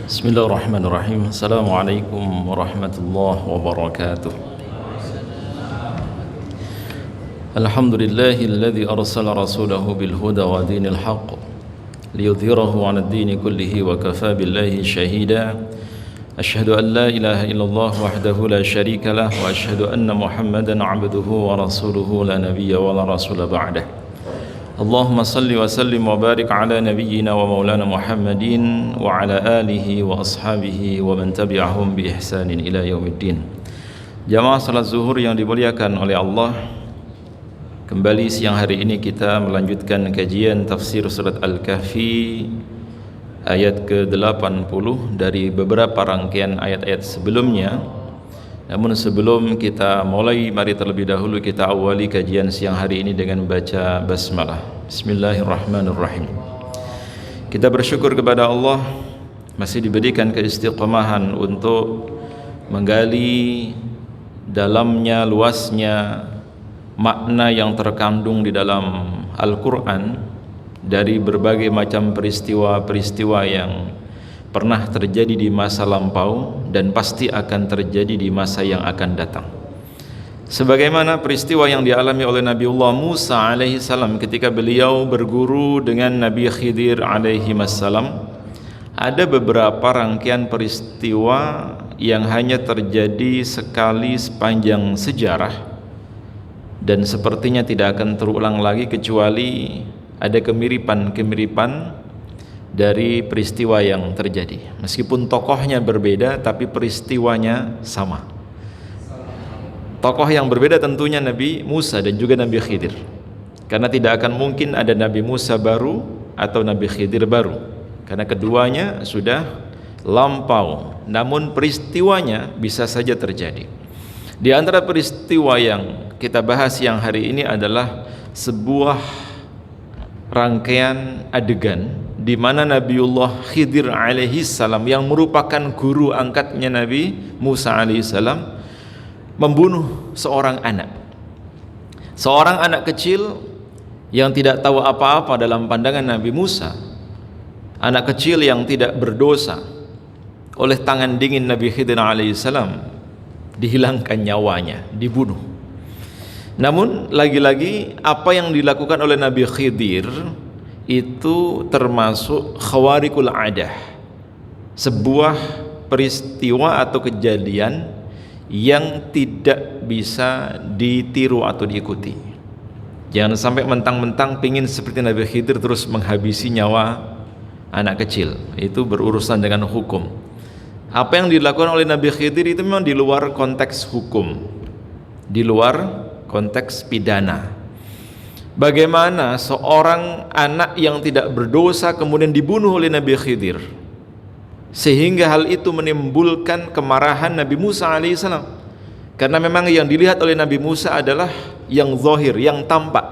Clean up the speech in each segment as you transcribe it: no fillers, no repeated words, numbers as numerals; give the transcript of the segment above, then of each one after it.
Bismillahirrahmanirrahim. Assalamualaikum warahmatullahi wabarakatuh. Alhamdulillahilladzi arsala rasulahu bil huda wa dinil haqq liyudhhirahu 'alad dini kullihi wa kafaa billahi shahida. Asyhadu an la ilaha illallah wahdahu la syarika lah wa asyhadu anna Muhammadan 'abduhu wa rasuluhu la nabiyya wa la rasula ba'dah. Allahumma salli wa sallim wa barik ala nabiyyina wa maulana Muhammadin wa ala alihi wa ashabihi wa man tabi'ahum bi ihsanin ila yaumiddin. Jamaah salat zuhur yang dimuliakan oleh Allah, kembali siang hari ini kita melanjutkan kajian tafsir surat Al-Kahfi ayat ke-80 dari beberapa rangkaian ayat-ayat sebelumnya. Namun sebelum kita mulai, mari terlebih dahulu kita awali kajian siang hari ini dengan baca basmalah. Bismillahirrahmanirrahim. Kita bersyukur kepada Allah masih diberikan keistiqomahan untuk menggali dalamnya, luasnya makna yang terkandung di dalam Al-Quran dari berbagai macam peristiwa-peristiwa yang pernah terjadi di masa lampau dan pasti akan terjadi di masa yang akan datang. Sebagaimana peristiwa yang dialami oleh Nabiullah Musa alaihi salam ketika beliau berguru dengan Nabi Khidir alaihi salam, ada beberapa rangkaian peristiwa yang hanya terjadi sekali sepanjang sejarah dan sepertinya tidak akan terulang lagi kecuali ada kemiripan-kemiripan dari peristiwa yang terjadi. Meskipun tokohnya berbeda tapi peristiwanya sama. Tokoh yang berbeda tentunya Nabi Musa dan juga Nabi Khidir, karena tidak akan mungkin ada Nabi Musa baru atau Nabi Khidir baru, karena keduanya sudah lampau. Namun peristiwanya bisa saja terjadi. Di antara peristiwa yang kita bahas yang hari ini adalah sebuah rangkaian adegan di mana Nabiullah Khidir alaihi salam yang merupakan guru angkatnya Nabi Musa alaihi salam membunuh seorang anak kecil yang tidak tahu apa-apa dalam pandangan Nabi Musa, anak kecil yang tidak berdosa. Oleh tangan dingin Nabi Khidir alaihi salam dihilangkan nyawanya, dibunuh. Namun lagi-lagi apa yang dilakukan oleh Nabi Khidir itu termasuk khawarikul adah, sebuah peristiwa atau kejadian yang tidak bisa ditiru atau diikuti. Jangan sampai mentang-mentang pingin seperti Nabi Khidir terus menghabisi nyawa anak kecil. Itu berurusan dengan hukum. Apa yang dilakukan oleh Nabi Khidir itu memang di luar konteks hukum, di luar konteks pidana. Bagaimana seorang anak yang tidak berdosa kemudian dibunuh oleh Nabi Khidir, sehingga hal itu menimbulkan kemarahan Nabi Musa alaihissalam, karena memang yang dilihat oleh Nabi Musa adalah yang zahir, yang tampak,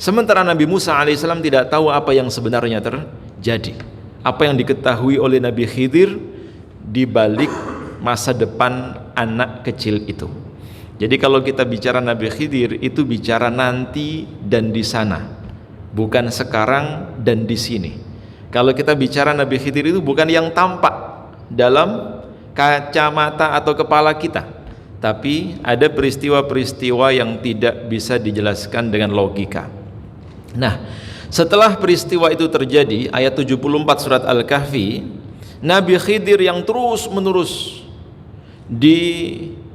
sementara Nabi Musa alaihissalam tidak tahu apa yang sebenarnya terjadi, apa yang diketahui oleh Nabi Khidir di balik masa depan anak kecil itu. Jadi kalau kita bicara Nabi Khidir itu bicara nanti dan di sana, bukan sekarang dan di sini. Kalau kita bicara Nabi Khidir itu bukan yang tampak dalam kacamata atau kepala kita, tapi ada peristiwa-peristiwa yang tidak bisa dijelaskan dengan logika. Nah, setelah peristiwa itu terjadi, ayat 74 surat Al-Kahfi, Nabi Khidir yang terus-menerus diingatkan,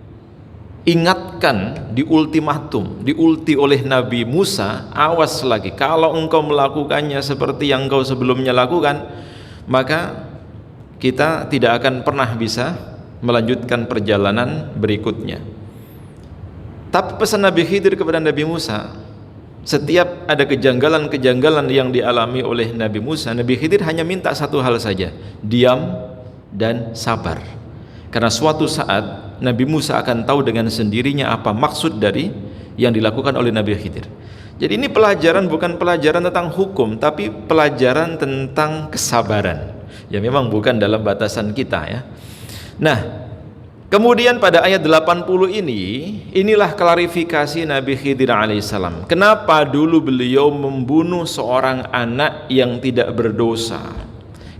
diulti oleh Nabi Musa, awas lagi kalau engkau melakukannya seperti yang engkau sebelumnya lakukan, maka kita tidak akan pernah bisa melanjutkan perjalanan berikutnya. Tapi pesan Nabi Khidir kepada Nabi Musa, setiap ada kejanggalan-kejanggalan yang dialami oleh Nabi Musa, Nabi Khidir hanya minta satu hal saja, diam dan sabar. Karena suatu saat Nabi Musa akan tahu dengan sendirinya apa maksud dari yang dilakukan oleh Nabi Khidir. Jadi ini pelajaran bukan pelajaran tentang hukum, tapi pelajaran tentang kesabaran. Ya memang bukan dalam batasan kita ya. Nah, kemudian pada ayat 80 inilah klarifikasi Nabi Khidir alaihissalam. Kenapa dulu beliau membunuh seorang anak yang tidak berdosa?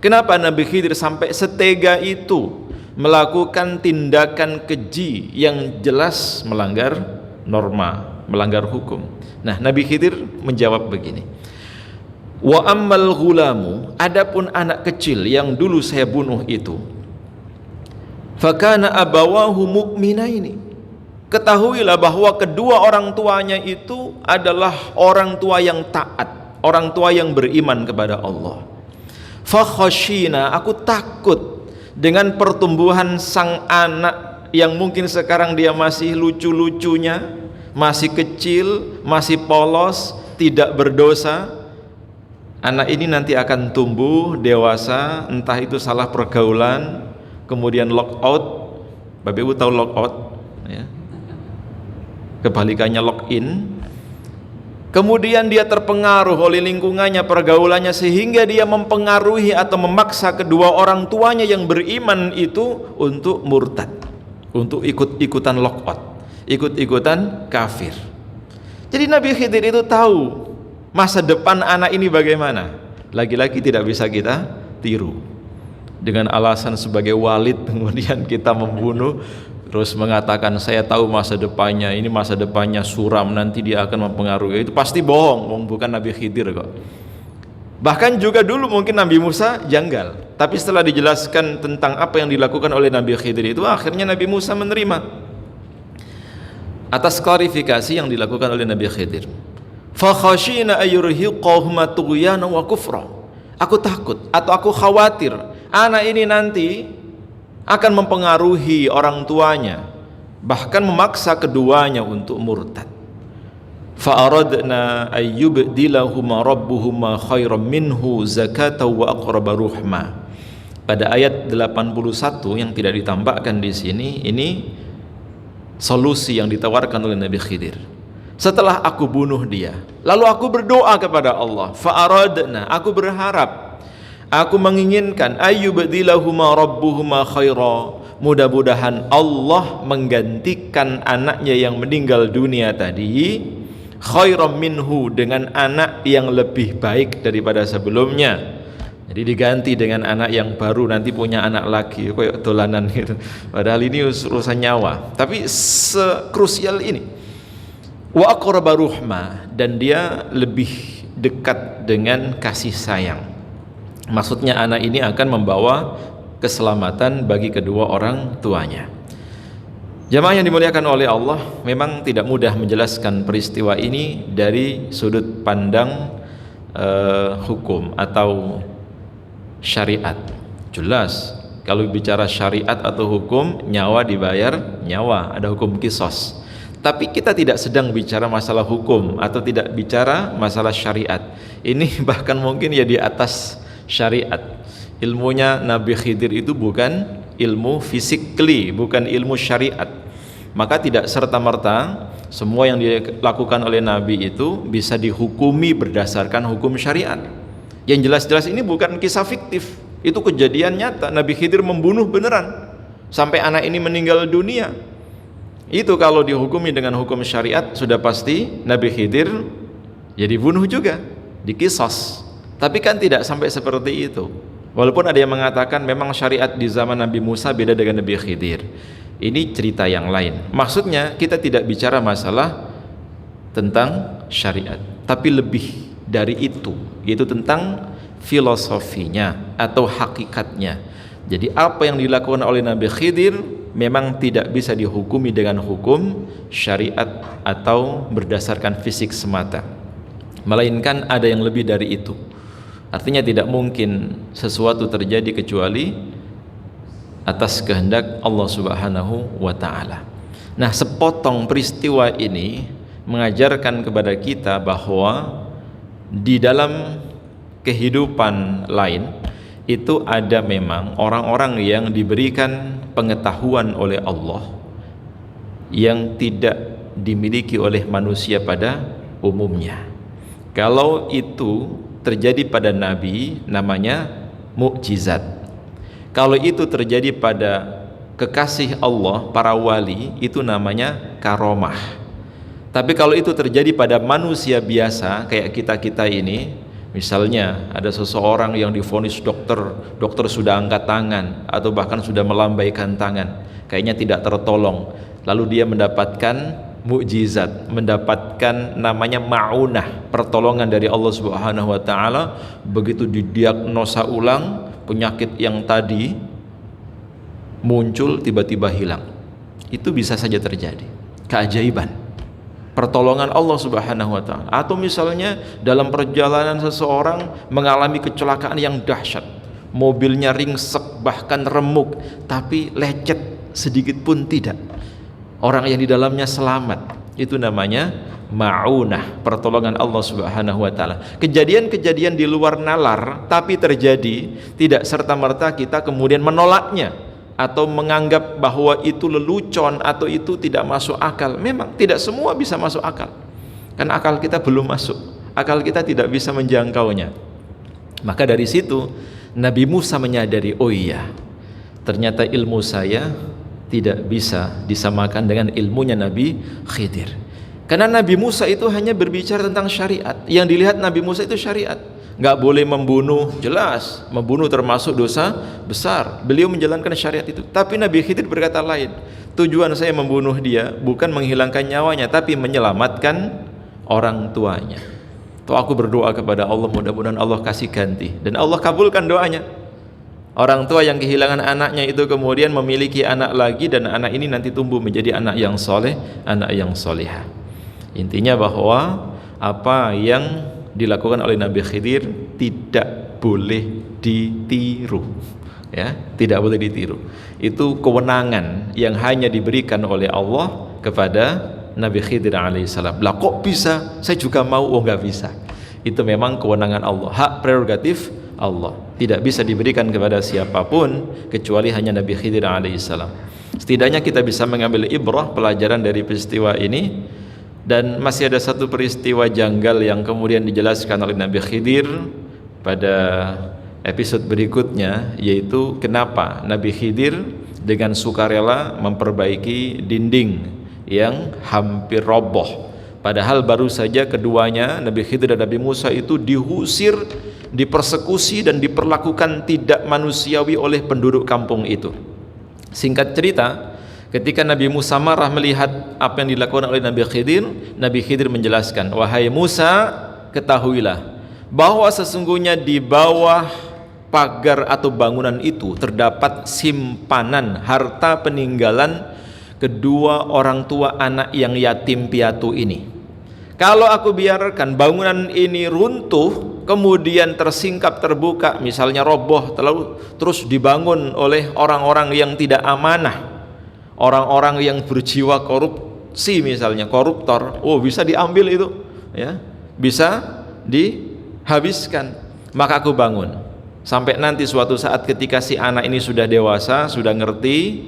Kenapa Nabi Khidir sampai setega itu melakukan tindakan keji yang jelas melanggar norma, melanggar hukum? Nah, Nabi Khidir menjawab begini. Wa ammal ghulamu, adapun anak kecil yang dulu saya bunuh itu, fakana abawahu mu'minaini, ketahuilah bahwa kedua orang tuanya itu adalah orang tua yang taat, orang tua yang beriman kepada Allah. Fakhashina, aku takut dengan pertumbuhan sang anak yang mungkin sekarang dia masih lucu-lucunya, masih kecil, masih polos, tidak berdosa. Anak ini nanti akan tumbuh dewasa, entah itu salah pergaulan, kemudian lockout. Bapak Ibu tahu lockout ya? Kebalikannya lock in. Kemudian dia terpengaruh oleh lingkungannya, pergaulannya, sehingga dia mempengaruhi atau memaksa kedua orang tuanya yang beriman itu untuk murtad, untuk ikut-ikutan lockout, ikut-ikutan kafir. Jadi Nabi Khidir itu tahu masa depan anak ini bagaimana. Lagi-lagi tidak bisa kita tiru. Dengan alasan sebagai walid kemudian kita membunuh, terus mengatakan saya tahu masa depannya, ini masa depannya suram, nanti dia akan mempengaruhi. Itu pasti bohong, bukan Nabi Khidir kok. Bahkan juga dulu mungkin Nabi Musa janggal, tapi setelah dijelaskan tentang apa yang dilakukan oleh Nabi Khidir itu, akhirnya Nabi Musa menerima atas klarifikasi yang dilakukan oleh Nabi Khidir. Fa khashina ayyurhiqahuma tughyana wa kufra. Aku takut atau aku khawatir anak ini nanti akan mempengaruhi orang tuanya, bahkan memaksa keduanya untuk murtad. Fa'aradna ayyubdilahuma rabbuhuma khairam minhu zakatan wa aqraba ruhma. Pada ayat 81 yang tidak ditambahkan di sini, ini solusi yang ditawarkan oleh Nabi Khidir. Setelah aku bunuh dia, lalu aku berdoa kepada Allah. Fa'aradna, aku berharap, aku menginginkan ayyubdilahuma rabbuhuma khaira, mudah-mudahan Allah menggantikan anaknya yang meninggal dunia tadi khairam minhu, dengan anak yang lebih baik daripada sebelumnya. Jadi diganti dengan anak yang baru, nanti punya anak lagi kayak dolanan gitu. Padahal ini urusan nyawa, tapi sekrusial ini. Wa aqraba ruhma, dan dia lebih dekat dengan kasih sayang. Maksudnya anak ini akan membawa keselamatan bagi kedua orang tuanya. Jamaah yang dimuliakan oleh Allah, memang tidak mudah menjelaskan peristiwa ini dari sudut pandang hukum atau syariat. Jelas kalau bicara syariat atau hukum, nyawa dibayar nyawa, ada hukum qisas. Tapi kita tidak sedang bicara masalah hukum atau tidak bicara masalah syariat. Ini bahkan mungkin ya di atas syariat. Ilmunya Nabi Khidir itu bukan ilmu physically, bukan ilmu syariat. Maka tidak serta-merta semua yang dilakukan oleh Nabi itu bisa dihukumi berdasarkan hukum syariat. Yang jelas-jelas ini bukan kisah fiktif, itu kejadian nyata. Nabi Khidir membunuh beneran sampai anak ini meninggal dunia. Itu kalau dihukumi dengan hukum syariat, sudah pasti Nabi Khidir ya dibunuh juga, dikisos. Tapi kan tidak sampai seperti itu. Walaupun ada yang mengatakan memang syariat di zaman Nabi Musa beda dengan Nabi Khidir. Ini cerita yang lain. Maksudnya kita tidak bicara masalah tentang syariat, tapi lebih dari itu, yaitu tentang filosofinya atau hakikatnya. Jadi apa yang dilakukan oleh Nabi Khidir memang tidak bisa dihukumi dengan hukum syariat atau berdasarkan fisik semata, melainkan ada yang lebih dari itu. Artinya tidak mungkin sesuatu terjadi kecuali atas kehendak Allah Subhanahu wa ta'ala. Nah, sepotong peristiwa ini mengajarkan kepada kita bahwa di dalam kehidupan lain itu ada memang orang-orang yang diberikan pengetahuan oleh Allah yang tidak dimiliki oleh manusia pada umumnya. Kalau itu terjadi pada Nabi, namanya mukjizat. Kalau itu terjadi pada kekasih Allah, para wali, itu namanya karomah. Tapi kalau itu terjadi pada manusia biasa kayak kita-kita ini, Misalnya ada seseorang yang divonis dokter sudah angkat tangan atau bahkan sudah melambaikan tangan, kayaknya tidak tertolong. Lalu dia mendapatkan mukjizat, mendapatkan namanya ma'unah, pertolongan dari Allah Subhanahu wa taala. Begitu didiagnosa ulang, penyakit yang tadi muncul tiba-tiba hilang. Itu bisa saja terjadi. Keajaiban, pertolongan Allah Subhanahu wa taala. Atau misalnya dalam perjalanan seseorang mengalami kecelakaan yang dahsyat, mobilnya ringsek bahkan remuk, tapi lecet sedikit pun tidak. Orang yang di dalamnya selamat. Itu namanya ma'unah, pertolongan Allah Subhanahu wa taala. Kejadian-kejadian di luar nalar tapi terjadi, tidak serta-merta kita kemudian menolaknya atau menganggap bahwa itu lelucon atau itu tidak masuk akal. Memang tidak semua bisa masuk akal, kan akal kita belum masuk, akal kita tidak bisa menjangkaunya. Maka dari situ Nabi Musa menyadari, oh iya, ternyata ilmu saya tidak bisa disamakan dengan ilmunya Nabi Khidir. Karena Nabi Musa itu hanya berbicara tentang syariat. Yang dilihat Nabi Musa itu syariat. Nggak boleh membunuh, jelas membunuh termasuk dosa besar. Beliau menjalankan syariat itu. Tapi Nabi Khidir berkata lain, tujuan saya membunuh dia bukan menghilangkan nyawanya, tapi menyelamatkan orang tuanya. Tuh aku berdoa kepada Allah, mudah-mudahan Allah kasih ganti, dan Allah kabulkan doanya. Orang tua yang kehilangan anaknya itu kemudian memiliki anak lagi, dan anak ini nanti tumbuh menjadi anak yang soleh, anak yang solehah. Intinya bahwa apa yang dilakukan oleh Nabi Khidir tidak boleh ditiru, ya, tidak boleh ditiru. Itu kewenangan yang hanya diberikan oleh Allah kepada Nabi Khidir alaihissalam. Lah kok bisa? Saya juga mau. Oh, nggak bisa. Itu memang kewenangan Allah, hak prerogatif Allah, tidak bisa diberikan kepada siapapun kecuali hanya Nabi Khidir alaihissalam. Setidaknya kita bisa mengambil ibrah, pelajaran dari peristiwa ini. Dan masih ada satu peristiwa janggal yang kemudian dijelaskan oleh Nabi Khidir pada episode berikutnya, yaitu kenapa Nabi Khidir dengan sukarela memperbaiki dinding yang hampir roboh, padahal baru saja keduanya, Nabi Khidir dan Nabi Musa itu diusir, dipersekusi dan diperlakukan tidak manusiawi oleh penduduk kampung itu. Singkat cerita, ketika Nabi Musa marah melihat apa yang dilakukan oleh Nabi Khidir menjelaskan, wahai Musa, ketahuilah bahwa sesungguhnya di bawah pagar atau bangunan itu terdapat simpanan harta peninggalan kedua orang tua anak yang yatim piatu ini. Kalau aku biarkan bangunan ini runtuh, kemudian tersingkap, terbuka, misalnya roboh, terus dibangun oleh orang-orang yang tidak amanah, orang-orang yang berjiwa korupsi, misalnya koruptor, oh bisa diambil itu, ya, bisa dihabiskan. Maka aku bangun sampai nanti suatu saat ketika si anak ini sudah dewasa, sudah ngerti,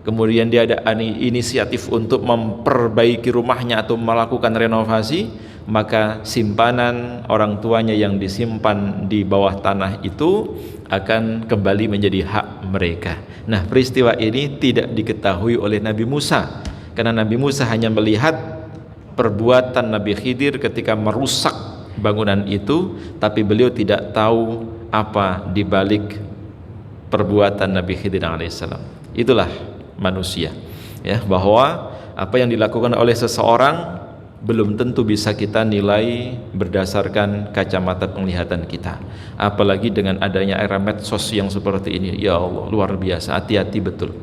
kemudian dia ada inisiatif untuk memperbaiki rumahnya atau melakukan renovasi, maka simpanan orang tuanya yang disimpan di bawah tanah itu akan kembali menjadi hak mereka. Nah, peristiwa ini tidak diketahui oleh Nabi Musa, karena Nabi Musa hanya melihat perbuatan Nabi Khidir ketika merusak bangunan itu, tapi beliau tidak tahu apa di balik perbuatan Nabi Khidir alaihissalam. Itulah manusia, ya, bahwa apa yang dilakukan oleh seseorang belum tentu bisa kita nilai berdasarkan kacamata penglihatan kita, apalagi dengan adanya era medsos yang seperti ini. Ya Allah, luar biasa, hati-hati betul.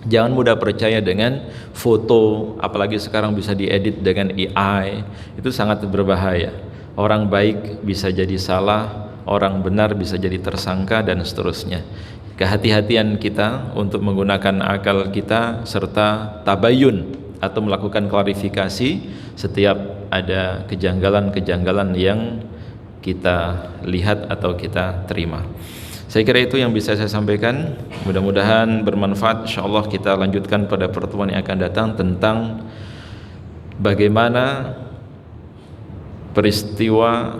Jangan mudah percaya dengan foto, apalagi sekarang bisa diedit dengan AI, itu sangat berbahaya. Orang baik bisa jadi salah, orang benar bisa jadi tersangka, dan seterusnya. Kehati-hatian kita untuk menggunakan akal kita serta tabayun atau melakukan klarifikasi setiap ada kejanggalan-kejanggalan yang kita lihat atau kita terima. Saya kira itu yang bisa saya sampaikan, mudah-mudahan bermanfaat. Insyaallah kita lanjutkan pada pertemuan yang akan datang tentang bagaimana peristiwa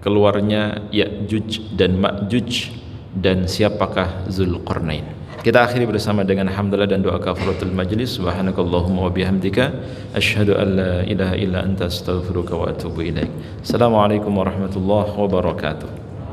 keluarnya Ya'juj dan Ma'juj dan siapakah Zulqarnain. Kita akhiri bersama dengan hamdalah dan doa kafaratul majlis. Subhanakallahumma wa bihamdika asyhadu an la ilaha illa anta astaghfiruka wa atubu ilaik. Assalamualaikum warahmatullahi wabarakatuh.